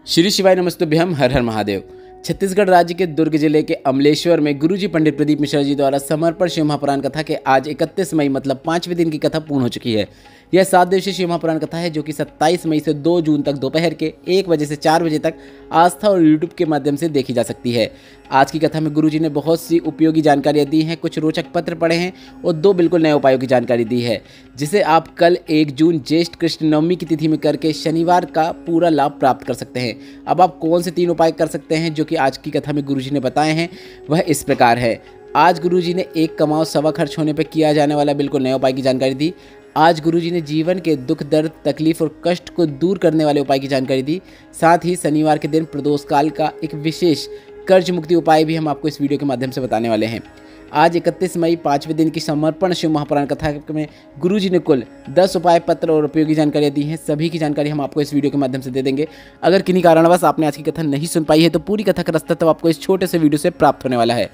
श्री शिवाय नमस्तुभ्यम, हर हर महादेव। छत्तीसगढ़ राज्य के दुर्ग जिले के अमलेश्वर में गुरुजी पंडित प्रदीप मिश्रा जी द्वारा समर्पण शिव महापुराण कथा के आज 31 मई मतलब 5वें दिन की कथा पूर्ण हो चुकी है। यह 7 दिवसीय शिव महापुराण कथा है जो कि 27 मई से 2 जून तक दोपहर के 1 बजे से 4 बजे तक आस्था और यूट्यूब के माध्यम से देखी जा सकती है। आज की कथा में गुरुजी ने बहुत सी उपयोगी जानकारियाँ दी हैं, कुछ रोचक पत्र पढ़े हैं और 2 बिल्कुल नए उपायों की जानकारी दी है, जिसे आप कल 1 जून ज्येष्ठ कृष्ण नवमी की तिथि में करके शनिवार का पूरा लाभ प्राप्त कर सकते हैं। अब आप कौन से 3 उपाय कर सकते हैं जो कि आज की कथा में गुरुजी ने बताए हैं, वह इस प्रकार है। आज गुरुजी ने 1 कमाओ सवा खर्च होने पर किया जाने वाला बिल्कुल नए उपाय की जानकारी दी। आज गुरुजी ने जीवन के दुख, दर्द, तकलीफ और कष्ट को दूर करने वाले उपाय की जानकारी दी। साथ ही शनिवार के दिन प्रदोष काल का एक विशेष कर्ज मुक्ति उपाय भी हम आपको इस वीडियो के माध्यम से बताने वाले हैं। आज 31 मई 5वें दिन की समर्पण शिव महापुराण कथा में गुरुजी ने कुल 10 उपाय पत्र और उपयोगी जानकारियाँ दी हैं। सभी की जानकारी हम आपको इस वीडियो के माध्यम से दे देंगे। अगर किन्हीं कारणवश आपने आज की कथा नहीं सुन पाई है तो पूरी कथा का रास्ता तो आपको इस छोटे से वीडियो से प्राप्त होने वाला है।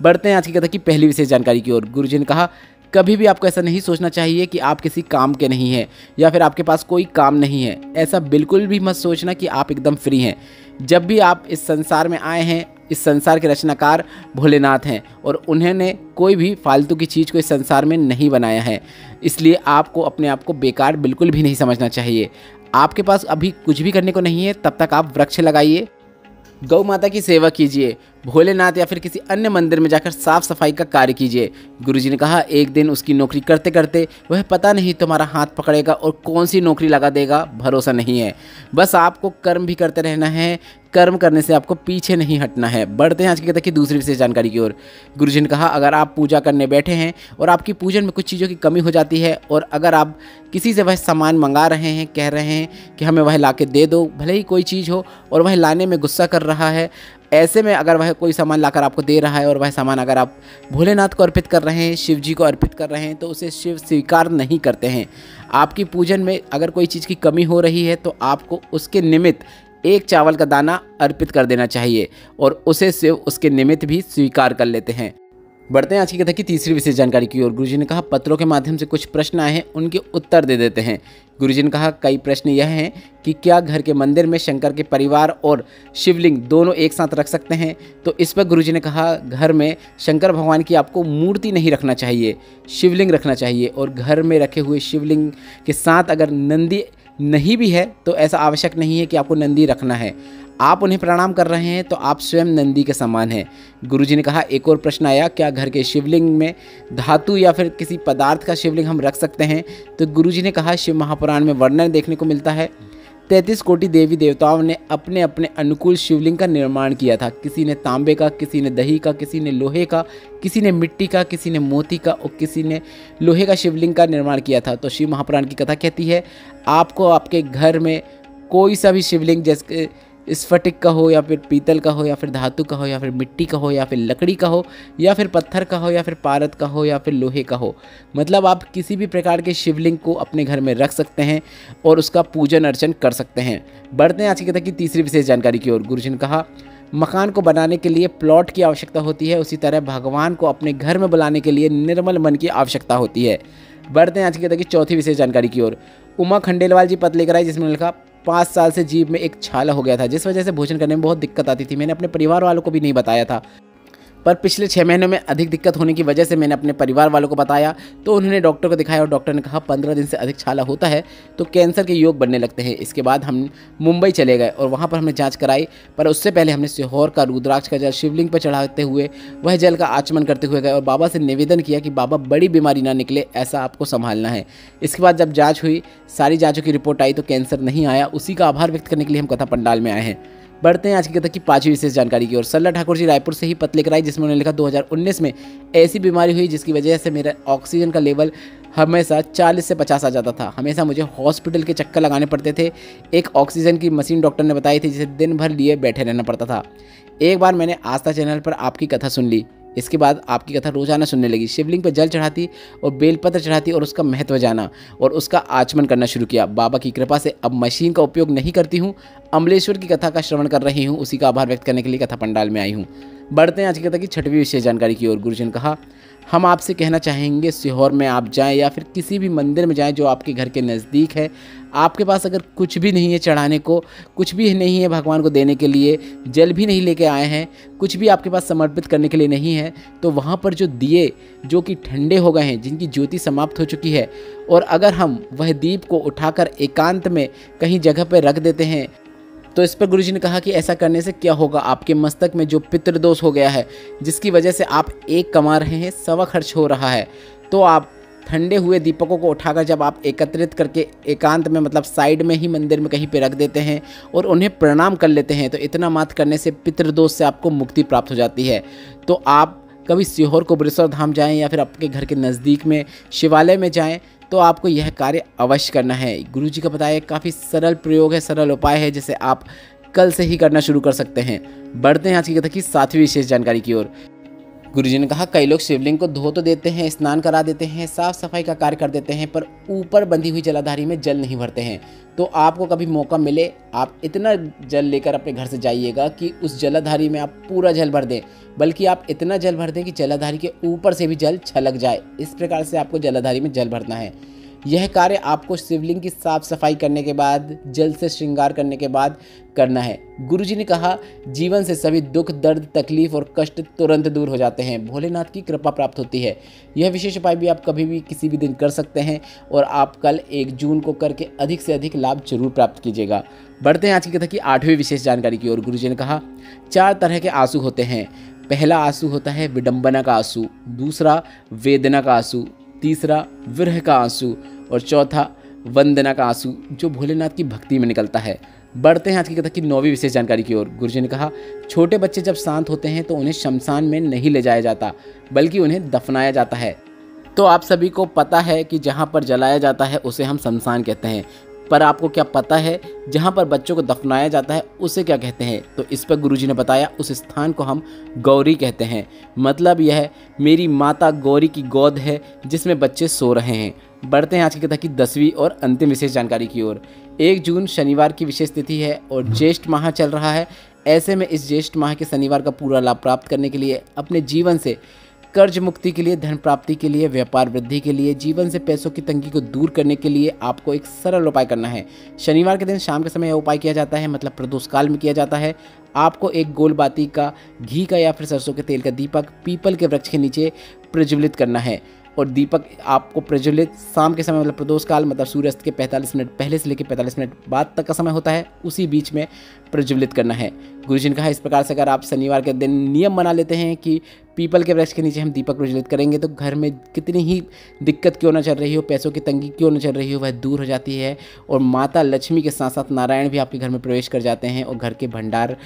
बढ़ते हैं आज की कथा की पहली विशेष जानकारी की ओर। गुरुजी ने कहा, कभी भी आपको ऐसा नहीं सोचना चाहिए कि आप किसी काम के नहीं हैं या फिर आपके पास कोई काम नहीं है। ऐसा बिल्कुल भी मत सोचना कि आप एकदम फ्री हैं। जब भी आप इस संसार में आए हैं, इस संसार के रचनाकार भोलेनाथ हैं और उन्होंने कोई भी फालतू की चीज़ को इस संसार में नहीं बनाया है। इसलिए आपको अपने आप को बेकार बिल्कुल भी नहीं समझना चाहिए। आपके पास अभी कुछ भी करने को नहीं है, तब तक आप वृक्ष लगाइए, गौ माता की सेवा कीजिए, भोलेनाथ या फिर किसी अन्य मंदिर में जाकर साफ सफाई का कार्य कीजिए। गुरुजी ने कहा, एक दिन उसकी नौकरी करते करते वह पता नहीं तुम्हारा हाथ पकड़ेगा और कौन सी नौकरी लगा देगा, भरोसा नहीं है। बस आपको कर्म भी करते रहना है, कर्म करने से आपको पीछे नहीं हटना है। बढ़ते हैं आज की कथा की दूसरी विशेष जानकारी की ओर। गुरुजी ने कहा, अगर आप पूजा करने बैठे हैं और आपकी पूजन में कुछ चीज़ों की कमी हो जाती है और अगर आप किसी से वह सामान मंगा रहे हैं, कह रहे हैं कि हमें वह ला के दे दो, भले ही कोई चीज़ हो, और वह लाने में गुस्सा कर रहा है, ऐसे में अगर वह कोई सामान लाकर आपको दे रहा है और वह सामान अगर आप भोलेनाथ को अर्पित कर रहे हैं, शिव जी को अर्पित कर रहे हैं, तो उसे शिव स्वीकार नहीं करते हैं। आपकी पूजन में अगर कोई चीज़ की कमी हो रही है तो आपको उसके निमित्त 1 चावल का दाना अर्पित कर देना चाहिए और उसे शिव उसके निमित्त भी स्वीकार कर लेते हैं। बढ़ते हैं आज की कथा की तीसरी विशेष जानकारी की ओर। गुरुजी ने कहा, पत्रों के माध्यम से कुछ प्रश्न आए हैं, उनके उत्तर दे देते हैं। गुरुजी ने कहा, कई प्रश्न यह हैं कि क्या घर के मंदिर में शंकर के परिवार और शिवलिंग दोनों एक साथ रख सकते हैं। तो इस पर गुरुजी ने कहा, घर में शंकर भगवान की आपको मूर्ति नहीं रखना चाहिए, शिवलिंग रखना चाहिए। और घर में रखे हुए शिवलिंग के साथ अगर नंदी नहीं भी है तो ऐसा आवश्यक नहीं है कि आपको नंदी रखना है। आप उन्हें प्रणाम कर रहे हैं तो आप स्वयं नंदी के समान हैं। गुरुजी ने कहा, एक और प्रश्न आया, क्या घर के शिवलिंग में धातु या फिर किसी पदार्थ का शिवलिंग हम रख सकते हैं। तो गुरुजी ने कहा, शिव महापुराण में वर्णन देखने को मिलता है, 33 कोटि देवी देवताओं ने अपने अपने अनुकूल शिवलिंग का निर्माण किया था। किसी ने तांबे का, किसी ने दही का, किसी ने लोहे का, किसी ने मिट्टी का, किसी ने मोती का और किसी ने लोहे का शिवलिंग का निर्माण किया था। तो शिव महापुराण की कथा कहती है, आपको आपके घर में कोई सा भी शिवलिंग, जैसे स्फटिक का हो या फिर पीतल का हो या फिर धातु का हो या फिर मिट्टी का हो या फिर लकड़ी का हो या फिर पत्थर का हो या फिर पारद का हो या फिर लोहे का हो, मतलब आप किसी भी प्रकार के शिवलिंग को अपने घर में रख सकते हैं और उसका पूजन अर्चन कर सकते हैं। बढ़ते हैं आज की कथा की तीसरी विशेष जानकारी की ओर। गुरुजी ने कहा, मकान को बनाने के लिए प्लॉट की आवश्यकता होती है, उसी तरह भगवान को अपने घर में बुलाने के लिए निर्मल मन की आवश्यकता होती है। बढ़ते हैं आज की कथा की चौथी विशेष जानकारी की ओर। उमा खंडेलवाल जी पत्र लेकर आई, जिसमें लिखा, 5 साल से जीभ में एक छाला हो गया था, जिस वजह से भोजन करने में बहुत दिक्कत आती थी। मैंने अपने परिवार वालों को भी नहीं बताया था, पर पिछले 6 महीनों में अधिक दिक्कत होने की वजह से मैंने अपने परिवार वालों को बताया तो उन्होंने डॉक्टर को दिखाया और डॉक्टर ने कहा 15 दिन से अधिक छाला होता है तो कैंसर के योग बनने लगते हैं। इसके बाद हम मुंबई चले गए और वहाँ पर हमने जांच कराई, पर उससे पहले हमने सीहोर का रुद्राक्ष का जल शिवलिंग पर चढ़ाते हुए वह जल का आचमन करते हुए गए और बाबा से निवेदन किया कि बाबा बड़ी बीमारी ना निकले, ऐसा आपको संभालना है। इसके बाद जब जाँच हुई, सारी जाँचों की रिपोर्ट आई तो कैंसर नहीं आया। उसी का आभार व्यक्त करने के लिए हम कथा पंडाल में आए हैं। बढ़ते हैं आज की कथा की 5वीं विशेष जानकारी की ओर। सल्ला ठाकुर जी रायपुर से ही पत्र लेकर आई, जिसमें उन्होंने लिखा, 2019 में ऐसी बीमारी हुई जिसकी वजह से मेरा ऑक्सीजन का लेवल हमेशा 40 से 50 आ जाता था। हमेशा मुझे हॉस्पिटल के चक्कर लगाने पड़ते थे। एक ऑक्सीजन की मशीन डॉक्टर ने बताई थी जिसे दिन भर लिए बैठे रहना पड़ता था। एक बार मैंने आस्था चैनल पर आपकी कथा सुन ली, इसके बाद आपकी कथा रोजाना सुनने लगी। शिवलिंग पर जल चढ़ाती और बेलपत्र चढ़ाती और उसका महत्व जाना और उसका आचमन करना शुरू किया। बाबा की कृपा से अब मशीन का उपयोग नहीं करती हूँ, अमलेश्वर की कथा का श्रवण कर रही हूँ। उसी का आभार व्यक्त करने के लिए कथा पंडाल में आई हूँ। बढ़ते हैं आज की कथा की 6वीं विशेष जानकारी की ओर। गुरुजी ने कहा, हम आपसे कहना चाहेंगे सीहोर में आप जाएं या फिर किसी भी मंदिर में जाएं जो आपके घर के नज़दीक है। आपके पास अगर कुछ भी नहीं है चढ़ाने को, कुछ भी नहीं है भगवान को देने के लिए, जल भी नहीं लेके आए हैं, कुछ भी आपके पास समर्पित करने के लिए नहीं है, तो वहाँ पर जो दिए जो कि ठंडे हो गए हैं, जिनकी ज्योति समाप्त हो चुकी है, और अगर हम वह दीप को उठाकर एकांत में कहीं जगह पर रख देते हैं, तो इस पर गुरुजी ने कहा कि ऐसा करने से क्या होगा, आपके मस्तक में जो पितृदोष हो गया है, जिसकी वजह से आप एक कमा रहे हैं, सवा खर्च हो रहा है, तो आप ठंडे हुए दीपकों को उठाकर जब आप एकत्रित करके एकांत में मतलब साइड में ही मंदिर में कहीं पे रख देते हैं और उन्हें प्रणाम कर लेते हैं, तो इतना मात्र करने से पितृदोष से आपको मुक्ति प्राप्त हो जाती है। तो आप कभी सीहोर कोबरेश्वर धाम जाएं या फिर आपके घर के नज़दीक में शिवालय में जाएं, तो आपको यह कार्य अवश्य करना है। गुरुजी का बताया काफ़ी सरल प्रयोग है, सरल उपाय है, जिसे आप कल से ही करना शुरू कर सकते हैं। बढ़ते हैं आज की कथा की 7वीं विशेष जानकारी की ओर। गुरुजी ने कहा कई लोग शिवलिंग को धो तो देते हैं, स्नान करा देते हैं, साफ सफाई का कार्य कर देते हैं, पर ऊपर बंधी हुई जलाधारी में जल नहीं भरते हैं। तो आपको कभी मौका मिले, आप इतना जल लेकर अपने घर से जाइएगा कि उस जलाधारी में आप पूरा जल भर दें, बल्कि आप इतना जल भर दें कि जलाधारी के ऊपर से भी जल छलक जाए। इस प्रकार से आपको जलाधारी में जल भरना है। यह कार्य आपको शिवलिंग की साफ सफाई करने के बाद, जल से श्रृंगार करने के बाद करना है। गुरुजी ने कहा जीवन से सभी दुख, दर्द, तकलीफ और कष्ट तुरंत दूर हो जाते हैं, भोलेनाथ की कृपा प्राप्त होती है। यह विशेष उपाय भी आप कभी भी किसी भी दिन कर सकते हैं और आप कल 1 जून को करके अधिक से अधिक लाभ जरूर प्राप्त कीजिएगा। बढ़ते हैं आज की कथा की 8वीं विशेष जानकारी की ओर। गुरुजी ने कहा 4 तरह के आंसू होते हैं। पहला आंसू होता है विडंबना का आंसू, दूसरा वेदना का आंसू, तीसरा विरह का आंसू और चौथा वंदना का आंसू, जो भोलेनाथ की भक्ति में निकलता है। बढ़ते हैं आज की कथा की 9वीं विशेष जानकारी की ओर। गुरुजी ने कहा छोटे बच्चे जब शांत होते हैं तो उन्हें शमशान में नहीं ले जाया जाता, बल्कि उन्हें दफनाया जाता है। तो आप सभी को पता है कि जहाँ पर जलाया जाता है उसे हम शमशान कहते हैं, पर आपको क्या पता है जहाँ पर बच्चों को दफनाया जाता है उसे क्या कहते हैं? तो इस पर गुरुजी ने बताया उस स्थान को हम गौरी कहते हैं। मतलब यह मेरी माता गौरी की गोद है जिसमें बच्चे सो रहे हैं। बढ़ते हैं आज की कथा की 10वीं और अंतिम विशेष जानकारी की ओर। 1 जून शनिवार की विशेष तिथि है और ज्येष्ठ माह चल रहा है। ऐसे में इस ज्येष्ठ माह के शनिवार का पूरा लाभ प्राप्त करने के लिए, अपने जीवन से कर्ज मुक्ति के लिए, धन प्राप्ति के लिए, व्यापार वृद्धि के लिए, जीवन से पैसों की तंगी को दूर करने के लिए आपको एक सरल उपाय करना है। शनिवार के दिन शाम के समय यह उपाय किया जाता है, मतलब प्रदोष काल में किया जाता है। आपको एक गोल बाती का, घी का या फिर सरसों के तेल का दीपक पीपल के वृक्ष के नीचे प्रज्वलित करना है और दीपक आपको प्रज्वलित शाम के समय, मतलब प्रदोष काल मतलब सूर्यास्त के 45 मिनट पहले से लेकर 45 मिनट बाद तक का समय होता है, उसी बीच में प्रज्वलित करना है। गुरुजी ने कहा इस प्रकार से अगर आप शनिवार के दिन नियम बना लेते हैं कि पीपल के वृक्ष के नीचे हम दीपक प्रज्वलित करेंगे, तो घर में कितनी ही दिक्कत क्यों ना चल रही हो, पैसों की तंगी क्यों ना चल रही हो, वह दूर हो जाती है और माता लक्ष्मी के साथ साथ नारायण भी आपके घर में प्रवेश कर जाते हैं और घर के भंडार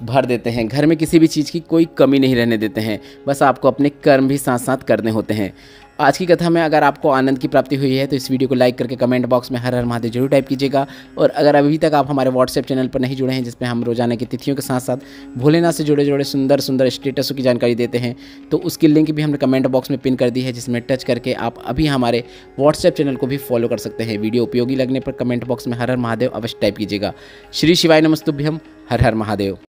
भर देते हैं। घर में किसी भी चीज़ की कोई कमी नहीं रहने देते हैं। बस आपको अपने कर्म भी साथ साथ करने होते हैं। आज की कथा में अगर आपको आनंद की प्राप्ति हुई है तो इस वीडियो को लाइक करके कमेंट बॉक्स में हर हर महादेव जरूर टाइप कीजिएगा। और अगर अभी तक आप हमारे व्हाट्सएप चैनल पर नहीं जुड़े हैं, जिसमें हम रोजाना की तिथियों के साथ साथ भोलेनाथ से जुड़े जुड़े सुंदर सुंदर स्टेटसों की जानकारी देते हैं, तो उसकी लिंक भी हमने कमेंट बॉक्स में पिन कर दी है, जिसमें टच करके आप अभी हमारे व्हाट्सएप चैनल को भी फॉलो कर सकते हैं। वीडियो उपयोगी लगने पर कमेंट बॉक्स में हर हर महादेव अवश्य टाइप कीजिएगा। श्री शिवाय नमस्तुभ्यम। हर हर महादेव।